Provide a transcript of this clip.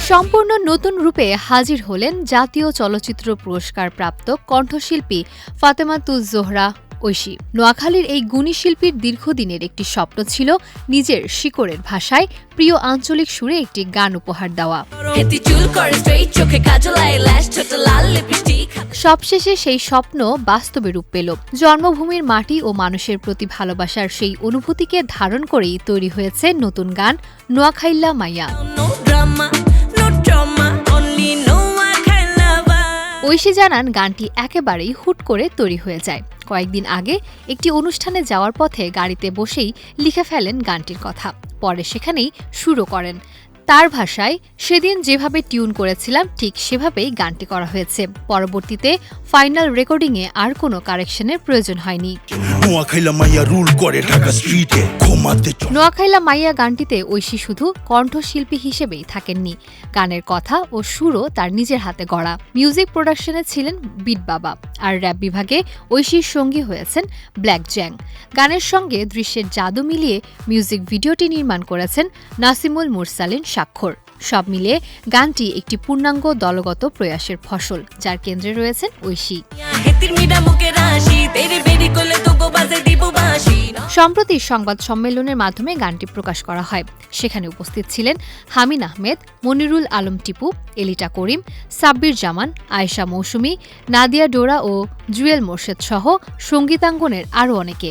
সম্পূর্ণ নতুন রূপে হাজির হলেন জাতীয় চলচ্চিত্র পুরস্কার প্রাপ্ত কণ্ঠশিল্পী ফাতেমাতুজ জোহরা ঐশী। নোয়াখালীর এই গুণী শিল্পীর দীর্ঘদিনের একটি স্বপ্ন ছিল নিজের শিকড়ের ভাষায় প্রিয় আঞ্চলিক সুরে একটি গান উপহার দেওয়া। সবশেষে সেই স্বপ্ন বাস্তবে রূপ পেল। জন্মভূমির মাটি ও মানুষের প্রতি ভালোবাসার সেই অনুভূতিকে ধারণ করেই তৈরি হয়েছে নতুন গান নোয়াখাইল্লা মাইয়া। ঐশী জানান, গানটি একেবারেই হুট করে তৈরি হয়ে যায়। কয়েকদিন আগে একটি অনুষ্ঠানে যাওয়ার পথে গাড়িতে বসেই লিখে ফেলেন গানটির কথা, পরে সেখানেই সুরও করেন। তার ভাষায়, সেদিন যেভাবে টিউন করেছিলাম ঠিক সেভাবেই গানটি করা হয়েছে। পরবর্তীতে ফাইনাল রেকর্ডিংয়ে আর কোনো কারেকশনের প্রয়োজন হয়নি। নোয়াখাইলা মাইয়া গানটিতে ঐশী শুধু কণ্ঠশিল্পী হিসেবেই থাকেননি, গানের কথা ও সুরও তার নিজের হাতে গড়া। মিউজিক প্রোডাকশনে ছিলেন বিট বাবা, আর র্যাপ বিভাগে ঐশীর সঙ্গী হয়েছেন ব্ল্যাক জ্যাং। গানের সঙ্গে দৃশ্যের জাদু মিলিয়ে মিউজিক ভিডিওটি নির্মাণ করেছেন নাসিমুল মুরসালিন স্বাক্ষর। সব মিলিয়ে গানটি একটি পূর্ণাঙ্গ দলগত প্রয়াসের ফসল, যার কেন্দ্রে রয়েছেন ঐশী। সম্প্রতি সংবাদ সম্মেলনের মাধ্যমে গানটি প্রকাশ করা হয়। সেখানে উপস্থিত ছিলেন হামিন আহমেদ, মনিরুল আলম টিপু, এলিটা করিম, সাব্বির জামান, আয়েশা মৌসুমী, নাদিয়া ডোরা ও জুয়েল মোর্শেদ সহ সঙ্গীতাঙ্গনের আরও অনেকে।